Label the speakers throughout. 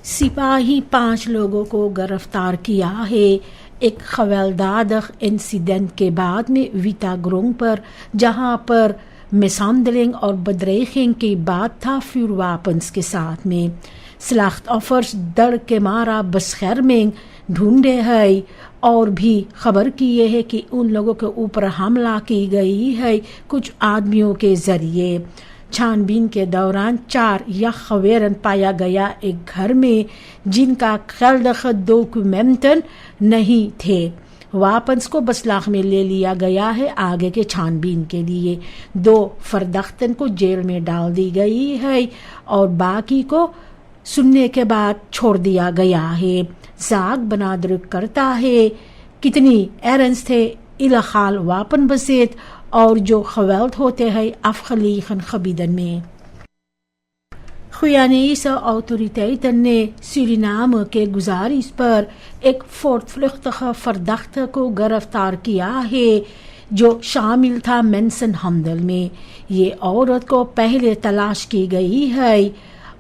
Speaker 1: सिपाही 5 लोगों को गिरफ्तार किया है। एक खवलदादख इंसिडेंट के बाद में विटा ग्रोंग पर, जहां पर मिसहैंडलिंग और बदरेखिंग की बात था फ्यूर वेपन्स के साथ में। स्लाख्त ऑफर्स डर के मारा बसखैर में ढूंढे है और भी खबर की ये है कि उन लोगों के ऊपर हमला की गई है कुछ आदमियों के जरिए। छानबीन के दौरान 4 यखवेरन पाया गया एक घर में, जिनका खैलदखत डॉक्यूमेंटन नहीं थे। वापस को बसलाख में ले लिया गया है आगे के छानबीन के लिए। 2 फरदख्तन को जेल में डाल दी गई है और बाकी को सुनने के बाद छोड़ दिया गया है। जाग बनादर करता है कितनी एरंस थे इलाखाल वापन बसेत और जो खवैल्त होते हैं अफखलीखन खबीदन में। खुयानीसा ऑटोरिटेटन ने सूरीनाम के गुजारिश पर एक फोर्टफ्लुchtige फरदख्त को गिरफ्तार किया है जो शामिल था मेंसन हमदल में। ये औरत को पहले तलाश की गई है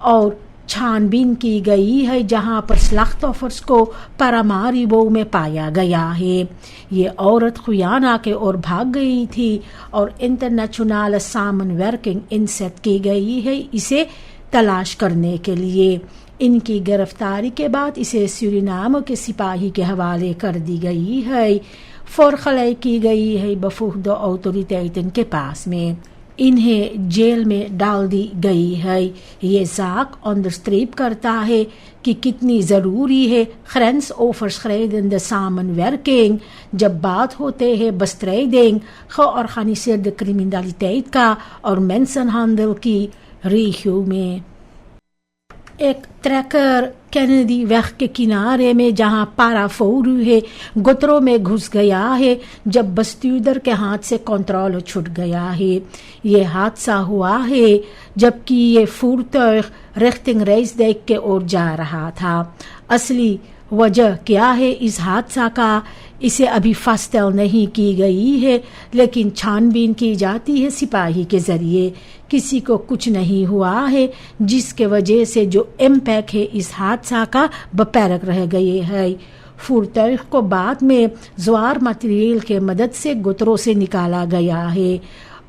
Speaker 1: और छानबीन की गई है, जहां पर स्लाख्त ऑफर्स को पारामारीबो में पाया गया है। ये औरत खुयाना के ओर भाग गई थी और इंटरनेशनल सामन वर्किंग इनसेट की गई है इसे तलाश करने के लिए। इनकी गिरफ्तारी के बाद इसे सूरीनाम के सिपाही के हवाले कर दी गई है। फौरखलाई की गई है बफूहद ऑटोरिटेटन के पास में। इन्हें जेल में डाल दी गई है। ये जाक अंडरस्ट्रीप करता है कि कितनी ज़रूरी है ग्रेंस ओवरschrijdende samenwerking जब बात होते हैं bestrijding georganiseerde criminaliteit का और mensenhandel की रेशियो में। एक ट्रैकर कैनेडी वेग के किनारे में जहां पाराफोरू है गुतरों में घुस गया है जब बस्तूदर के हाथ से कंट्रोल छूट गया है। ये हादसा हुआ है जबकि ये फूरतुग रिख्टिंग रेसडेक के ओर जा रहा था। असली वजह क्या है इस हादसा का इसे अभी फस्तल नहीं की गई है, लेकिन छानबीन की जाती है सिपाही के जरिए। किसी को कुछ नहीं हुआ है, जिसके वजह से जो इम्पैक्ट है इस हादसा का बपैरक रह गए है। फूरतुग को बाद में ज्वार मटेरियल के मदद से गुतरों से निकाला गया है।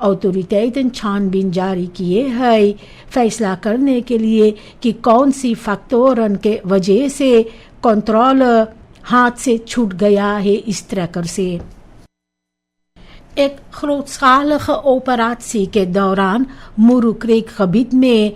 Speaker 1: ऑटोरिटेटन छानबीन जारी किए है फैसला करने के लिए कि कौन सी फैक्टरन के वजह से कंट्रोल हाथ से छूट गया है इस ट्रैकर से। एक grootschalige operatie के दौरान मुरू क्रीक gebied में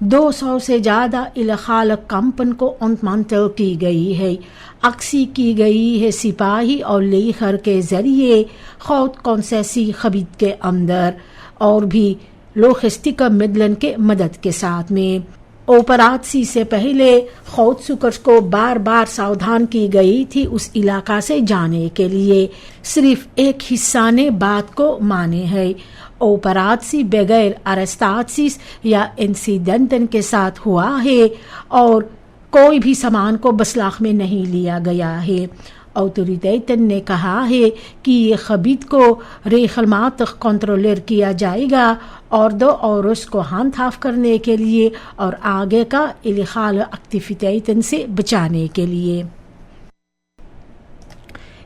Speaker 1: 200 से ज़्यादा इल्लीगल कंपन को ontmantel की गई है। अक्सी की गई है सिपाही और लेखर के जरिए खौत कॉन्सेसी gebied के अंदर और भी लॉजिस्टिक मिडलन के मदद के साथ में। ऑपरेशन से पहले खौत सुकर्स को बार बार सावधान की गई थी उस इलाका से जाने के लिए। सिर्फ एक हिस्सा ने बात को माने है। ऑपरेशन बगैर अरेस्टासिस या इंसिडेंटन के साथ हुआ है और कोई भी सामान को बसलाख में नहीं लिया गया है। ऑटोरिटेटन ने कहा है कि ये gebied को रेगलमाtig कंट्रोलर किया जाएगा और 2 औरस को handhaaf करने के लिए और आगे का इल्लीगल एक्टिविटीज़ से बचाने के लिए।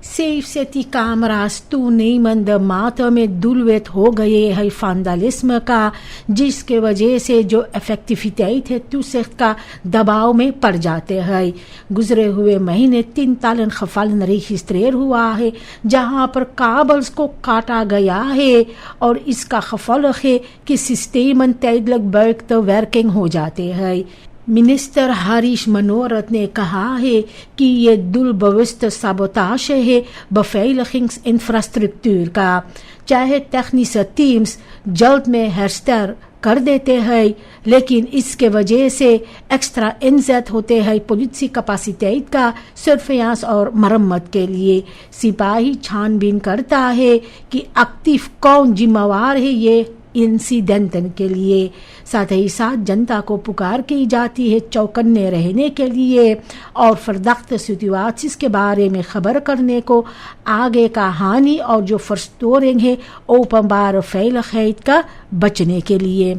Speaker 1: सेफ्टी कैमरास toenemende mate में doelwit हो गए है vandalisme का, जिसके वजह से जो इफेक्टिविटेट है toezicht का दबाव में पड़ जाते हैं। गुजरे हुए महीने 3 तालन gevallen रजिस्ट्रेर हुआ है जहां पर काबल्स को काटा गया है और इसका gevolg है कि सिस्टम tijdelijk buiten werking हो जाते हैं। मिनिस्टर हरीश मनोरथ ने कहा है कि ये दुलबविस्त साबोताश है बeveiligingsinfrastructuur का। चाहे टेक्निकल टीम्स जल्द में हेरस्टर कर देते हैं, लेकिन इसके वजह से एक्स्ट्रा इंजत होते हैं पुलिस कैपेसिटेट का सर्फेलेंस और मरम्मत के लिए। सिपाही छानबीन करता है कि एक्टिव कौन जिम्मेवार है ये इंसिडेंटन के लिए। साथ ही साथ जनता को पुकार की जाती है चौकन्ने रहने के लिए और फरदख्त सिचुएशंस के बारे में खबर करने को, आगे का हानि और जो फर्स्टोरिंग है ओपनबार फैलखैत का बचने के लिए।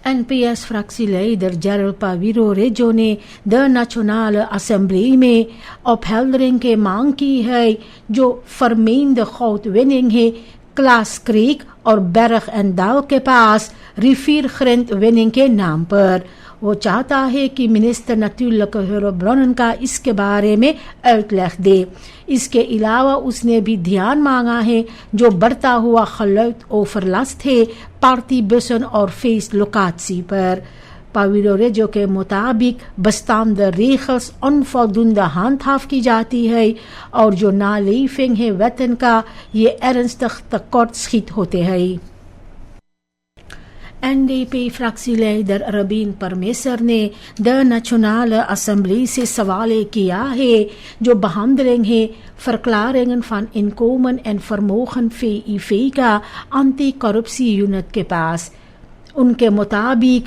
Speaker 1: NPS-fractieleider Gerald Paviro Reggio ने द नेशनल असेंबली में opheldering की मांग की है जो फरमींद खौतविनिंग है क्लास क्रीक और बेरख एंडाल के पास रिफीर खरंत विनिंग के नाम पर। वो चाहता है कि मिनिस्टर natuurlijk Herobrunn का इसके बारे में uitleg दे। इसके अलावा उसने भी ध्यान मांगा है जो बढ़ता हुआ geluid overlast है पार्टी bussen और फेस लोकाtie पर। Paviro Reggio के मुताबिक बस्तामद regels onvoldoende handhaaf की जाती है और जो naleving है वेतन का ये ernstig tekortschiet होते हैं। NDP-fractieleider Rabin Parmeser ने द नेशनल असेंबली से सवाल किया है जो behandeling है verklaringen van inkomen en vermogen VIV का anti-corruptie यूनिट के पास। उनके मुताबिक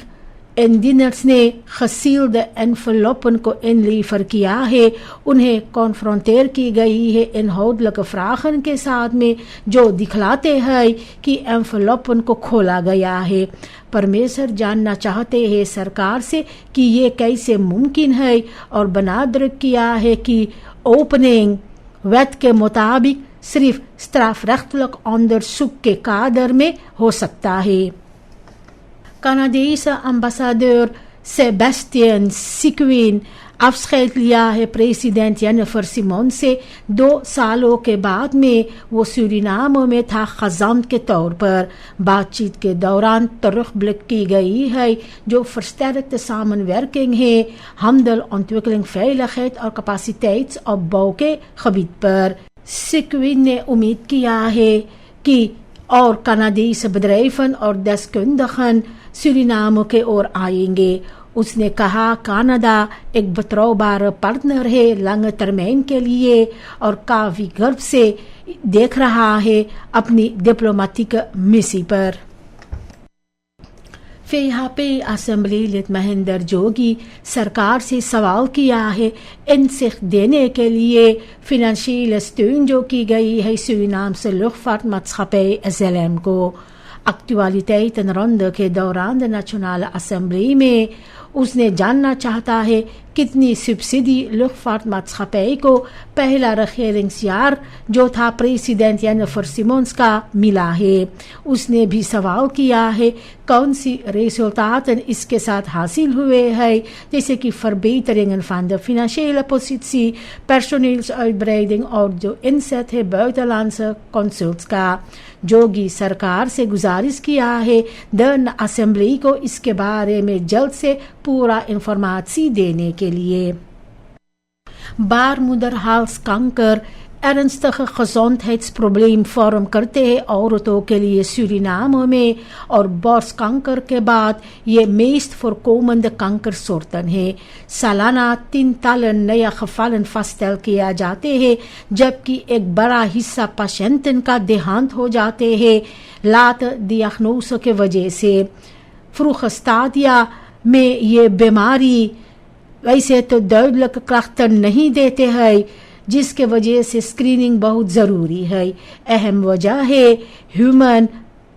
Speaker 1: इंडियनर्स ने खसील्द एनवलपों को इनलीफर किया है उन्हें कॉन्फ्रोंटेर की गई है इनहोदलक फ्राखन के साथ में जो दिखलाते हैं कि एनवलपों को खोला गया है। परमेसर जानना चाहते हैं सरकार से कि ये कैसे मुमकिन है और बनादर किया है कि ओपनिंग वेत के मुताबिक सिर्फ strafrechtelijk onderzoek के कादर में हो सकता है। Canadese ambassadeur Sebastian Seguin afscheid लिया है प्रेसिडेंट जेनिफर सिमोन से 2 सालों के बाद में वो सूरीनाम में था खजान के तौर पर। बातचीत के दौरान terugblik की गई है जो versterkte samenwerking है handel, ontwikkeling, veiligheid और capaciteitsopbouw के gebied पर। Seguin ने उम्मीद किया है कि और कनाडीज bedrijven और deskundigen सूरीनाम के ओर आएंगे। उसने कहा कनाडा एक betrouwbare पार्टनर है लंबे टर्म के लिए और काफी गर्व से देख रहा है अपनी डिप्लोमेटिक मिशन पर। FHP असेंबली लिड महेंद्र जोगी सरकार से सवाल किया है inzicht देने के लिए financiële steun जो की गई है सूरीनामse luchtvaartmaatschappij SLM को। एक्चुअलिटेiten ronde के दौरान नेशनल असेंबली में उसने जानना चाहता है कितनी सब्सिडी luchtvaartmaatschappij को पहला regeringsjaar जो था प्रेसिडेंट जेनिफर सिमोन्स का मिला है। उसने भी सवाल किया है कौन सी resultaten इसके साथ हासिल हुए हैं जैसे कि verbeteringen van de financiële positie, personeelsuitbreiding और जो inzet है buitenlandse consults का। जोगी सरकार से गुजारिश किया है द असेंबली को इसके बारे में जल्द से पूरा इंफॉर्मेशन देने के लिए। बारmoederhalskanker ernstige gezondheidsprobleem vorm करते हैं औरतों के लिए सूरीनाम में और borstkanker के बाद ये meest voorkomende kankersoorten है। सालाना 3 नए gevallen vaststell किया जाते हैं जबकि एक बड़ा हिस्सा patiënten का देहांत हो जाते हैं लाट डियाग्नोस के वजह से। vroege stadia में ये बीमारी वैसे तो दुidelijk klachten नहीं देते हैं जिसके वजह से स्क्रीनिंग बहुत ज़रूरी है। अहम वजह है ह्यूमन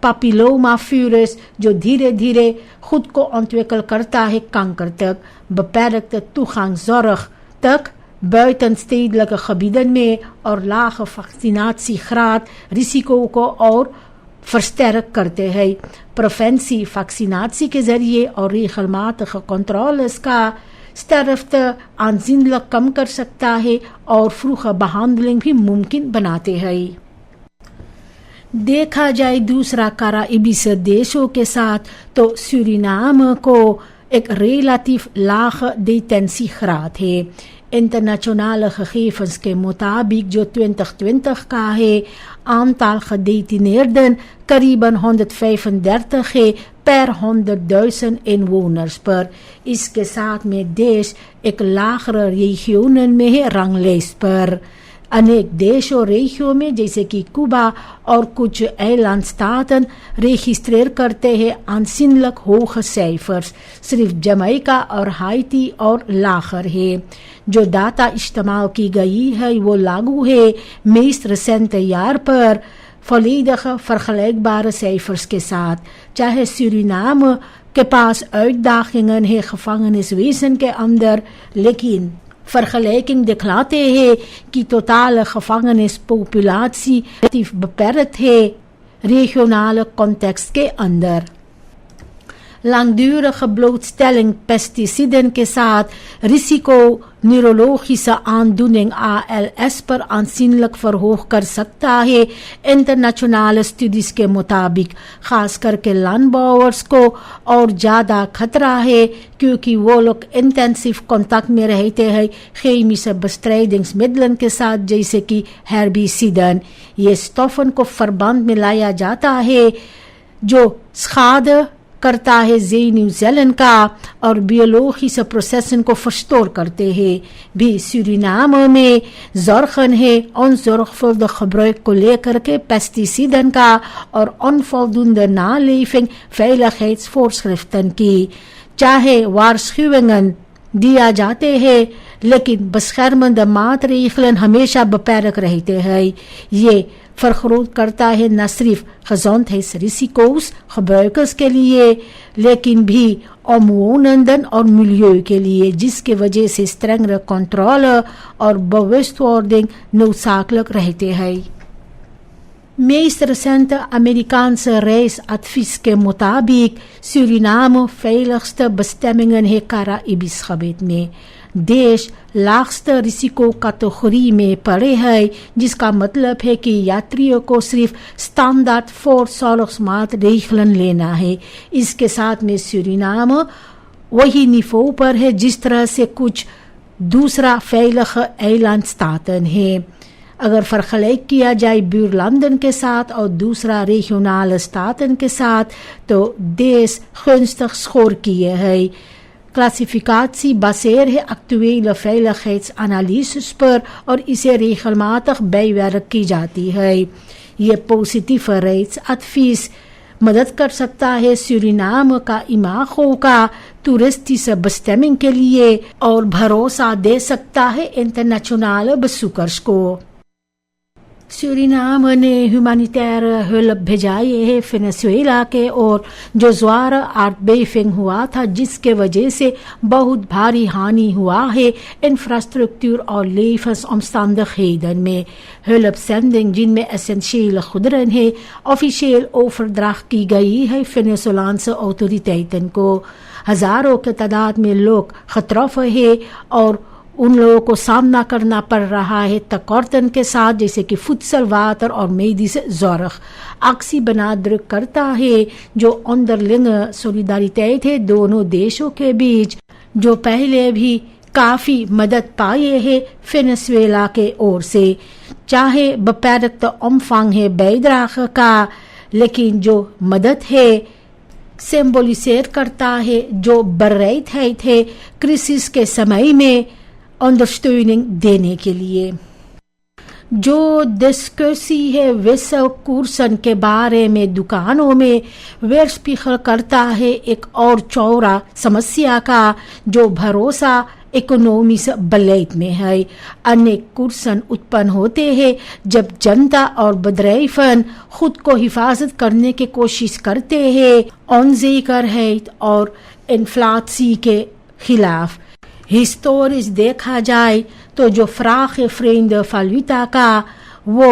Speaker 1: पापिलोमा वायरस जो धीरे धीरे खुद को ontwikkel करता है kanker तक। beperkte toegangszorg तक buitenstedelijke gebieden में और lage vaccinatiegraad risico को और versterk करते हैं। preventie vaccinatie के जरिए और regelmatige controles का sterfte aanzienlijk कम कर सकता है और vroege behandeling भी मुमकिन बनाते हैं। देखा जाए दूसरा Caraïbische देशों के साथ तो सूरीनाम को एक relatief lage detentiegraad है। internationale gegevens के मुताबिक जो 2020 का है aantal gedetineerden करीबन 135 है per 100,000 inwoners पर। इसके साथ में देश एक लाखर रेगियोनन में है रंगलिस्ट पर। अनेक देश और रेगियों में जैसे कि कुबा और कुछ eilandstaten registreer करते हैं aanzienlijk hoge cijfers। सिर्फ जमैका और हाइती और लाखर है। जो डाटा इस्तेमाल की गई है वो लागू है meest recente jaar पर volledige vergelijkbare cijfers के साथ। चाहे सूरीनाम uitdagingen है gevangeniswezen के अंदर, लेकिन vergelijking दिखलाते हैं कि totale gevangenispopulatie relatief beperkt है regionale context के अंदर. Langdurige blootstelling pesticiden के साथ risico neurologische aandoening ALS पर aanzienlijk verhoog कर सकता है इंटरनेशनल स्टडीज के मुताबिक. खास करके landbouwers को और ज़्यादा खतरा है क्योंकि वो लोग इंटेंसिव कॉन्टैक्ट में रहते हैं chemische bestrijdingsmiddelen के साथ जैसे कि herbiciden. ये stoffen को verband में लाया जाता है जो schade करता है zenuwcellen का और biologische processen को verstoor करते हैं. भी Suriname में zorgen है onzorgvuldig gebruik को लेकर के pesticiden का और onvoldoende naleving veiligheidsvoorschriften की. चाहे waarschuwingen दिया जाते हैं लेकिन beschermende maatregelen हमेशा beperkt रहते हैं. ये vergroot करता है न सिर्फ gezondheidsrisico's gebruikers के लिए लेकिन भी omwonenden और milieu के लिए, जिसके वजह से strengere controle और bewustwording noodzakelijk रहते हैं. meest recente Amerikaanse reisadvies के मुताबिक Suriname veiligste bestemmingen है Caraïbisch gebied में. देश लाखste रिसिको कैटेगरी में पड़े है, जिसका मतलब है कि यात्रियों को सिर्फ स्टैंडर्ड voorzorgsmaatregelen लेना है. इसके साथ में Suriname वही निफो पर है जिस तरह से कुछ दूसरा veilige eilandstaten है. अगर vergelijk किया जाए buurlanden के साथ और दूसरा regionale staten के साथ तो देश gunstig score किए है. Klassificatie baseer है actuele veiligheidsanalyses पर और इसे regelmatig bijwerk की जाती है. ये positieve reidsadvies मदद कर सकता है Suriname का imago का toeristische bestemming के लिए और भरोसा दे सकता है internationale bezoekers को. Suriname ने humanitaire hulp भेजाई है वेनेजुएला के और जो ज्वार aardbeving हुआ था जिसके वजह से बहुत भारी हानि हुआ है इंफ्रास्ट्रक्चर और levensomstandigheden में. hulpzending जिनमें essentiële goederen है ऑफिशियल overdracht की गई है वेनेजुएलानse autoriteiten को. हजारों के तादाद में लोग getroffen है और उन लोगों को सामना करना पड़ रहा है tekorten के साथ जैसे कि voedsel, water और medische zorg. actie benadrukt करता है जो onderlinge solidariteit है दोनों देशों के बीच, जो पहले भी काफी मदद पाए है वेनेजुएला के ओर से. चाहे beperkte omvang है bijdrage का, लेकिन जो मदद है सिंबोलिसेर करता है जो bereidheid है क्रिसिस के समय में ondersteuning देने के लिए. जो डिस्कसी है wisselkoersen के बारे में दुकानों में weerspiegel करता है एक और चौड़ा समस्या का जो भरोसा इकोनॉमिक बलेट में है. अनेक कोर्सन उत्पन्न होते हैं जब जनता और bedrijven खुद को हिफाजत करने की कोशिश करते हैं onzekerheid और इन्फ्लेशन के खिलाफ. हिस्टोरिस देखा जाए तो जो vraag vreemde valuta का वो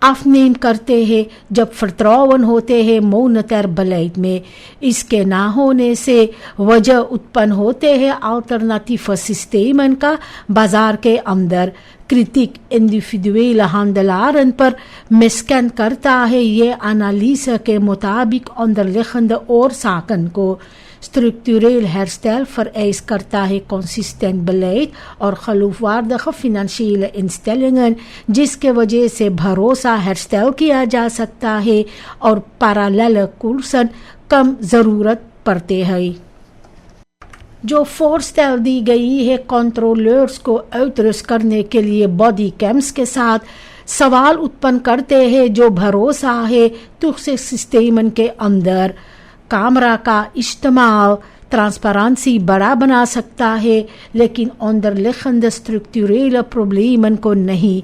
Speaker 1: afneem करते हैं जब vertrouwen होते हैं monetair beleid में. इसके ना होने से वजह उत्पन्न होते हैं alternatieve systemen का बाजार के अंदर. kritiek individuele handelaren पर misken करता है ये analyse के मुताबिक onderliggende oorzaken को. Structureel herstel vereist करता है consistent beleid और geloofwaardige financiële instellingen जिसके वजह से भरोसा herstel किया जा सकता है और parallele koersen कम ज़रूरत पड़ते हैं. जो voorstel दी गई है कंट्रोलर्स को uitrust करने के लिए बॉडी कैम्प्स के साथ सवाल उत्पन्न करते हैं जो भरोसा है toezicht systemen के अंदर. कैमरा का इस्तेमाल ट्रांसपेरेंसी बड़ा बना सकता है लेकिन onderliggende structurele problemen को नहीं.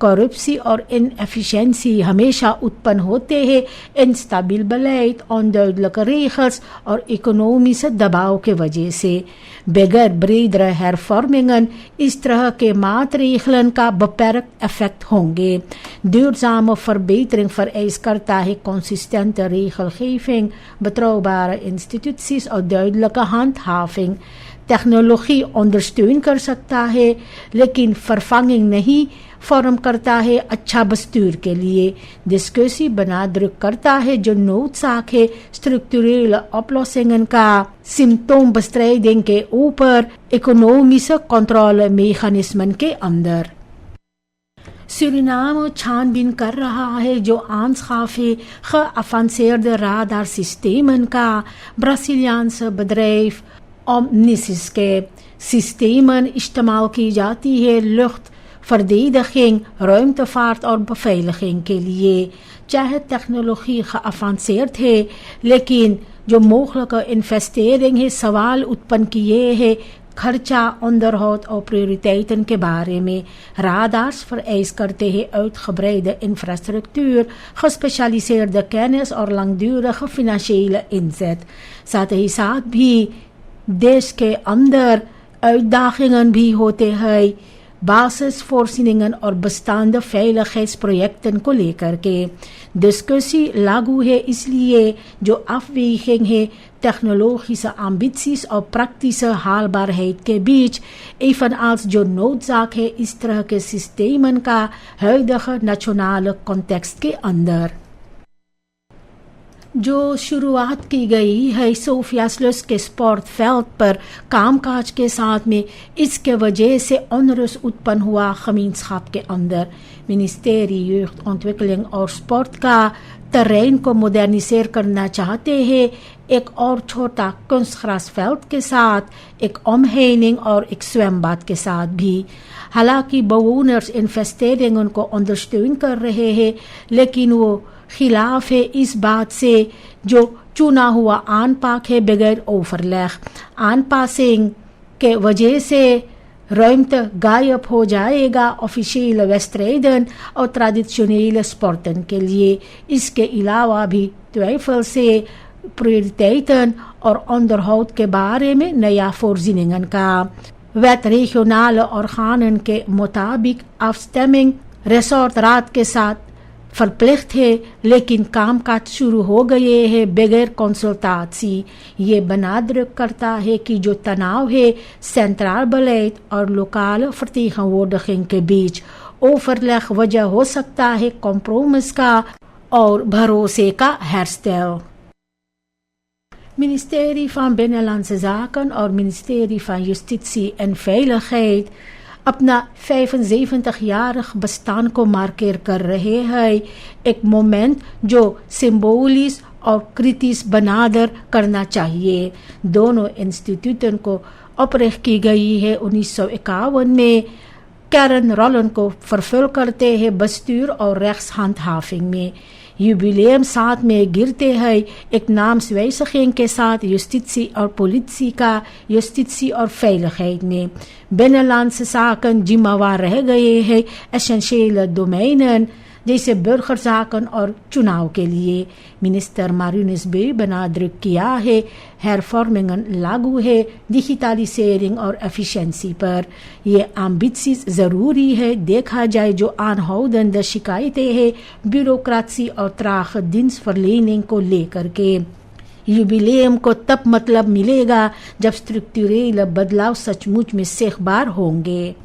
Speaker 1: Corruptie और inefficiëntie hमेशा उत्पन्न होते हैं instabiel beleid, onduidelijke regels और economische दबाव के वजह से। बगैर bredere hervormingen इस तरह के maatregelen का beperkt effect होंगे। Duurzame verbetering vereist करता है consistente regelgeving, betrouwbare instituties और duidelijke handhaving। टेक्नोलॉजी ondersteun कर सकता है लेकिन vervanging नहीं vorm करता है अच्छा bestuur के लिए। discussie benadruk करता है जो noodzaak है structurele oplossingen का symptoombestrijding के ऊपर economische controlemechanismen के अंदर। Suriname छानबीन कर रहा है जो aanschaffe geavanceerde radarsystemen का Braziliaanse bedrijf Omnisys के systemen इस्तेमाल की जाती है luchtverdediging, ruimtevaart और beveiliging के लिए। चाहे टेक्नोलॉजी geavanceerd है लेकिन जो mogelijke investering है सवाल उत्पन्न किए है खर्चा, onderhoud और prioriteiten के बारे में। Radars vereist करते हैं uitgebreide infrastructuur, gespecialiseerde kennis और langdurige financiële inzet। साथ ही साथ भी देश के अंदर uitdagingen भी होते हैं basisvoorzieningen और bestaande veiligheidsprojecten को लेकर के। discussie लागू है इसलिए जो afweging है technologische ambities और praktische haalbaarheid के बीच, evenals जो noodzaak है इस तरह के systemen का huidige nationale context के अंदर। जो शुरुआत की गई है सोफिया स्लुइस के स्पोर्ट फील्ड पर कामकाज के साथ में, इसके वजह से onrust उत्पन्न हुआ gemeenschap के अंदर। मिनिस्ट्री jeugdontwikkeling और स्पोर्ट का terrein को moderniseer करना चाहते हैं एक और छोटा kunstgrasveld के साथ, एक omheining और एक zwembad के साथ भी। हालांकि bewoners investeringen को ondersteun कर रहे हैं लेकिन वो खिलाफ है इस बात से जो चुना हुआ aanpak है बगैर overleg। aanpassing के वजह से ruimte गायब हो जाएगा ऑफिशियल wedstrijden और traditionele sporten के लिए। इसके अलावा भी twijfel से prioriteiten और onderhoud के बारे में नया voorzieningen का। wet regionale organen के मुताबिक afstemming resort रात के साथ verplicht है लेकिन कामकाज शुरू हो गए हैं बगैर कंसल्टाtie। ये benadruk करता है कि जो तनाव है centraal beleid और lokale vertegenwoordiging के बीच, overleg वजह हो सकता है compromis का और भरोसे का herstel। Ministerie van Binnenlandse Zaken और Ministerie van Justitie en Veiligheid अपना 75-jarig bestaan को मार्केर कर रहे हैं, एक मोमेंट जो सिंबोलिस और क्रिटिस बनादर करना चाहिए। दोनों इंस्टीट्यूटन को opricht की गई है 1951 में, kernrollen को vervul करते हैं bestuur और rechtshandhaving में। jubileum साथ में गिरते हैं एक नामswijziging के साथ justitie और politie का justitie और veiligheid में। binnenlandse zaken जिम्मेवार रह गए हैं essentiële domeinen जैसे burgerzaken और चुनाव के लिए। मिनिस्टर मार्यूनिस बे benadruk किया है hervormingen लागू है digitalisering और efficiëntie पर। ये ambities ज़रूरी है देखा जाए जो aanhoudende शिकायतें हैं ब्यूरोक्रेसी और traag dienstverlening को लेकर के। jubileum को तब मतलब मिलेगा जब स्ट्रक्चरल बदलाव सचमुच में सिखबार होंगे।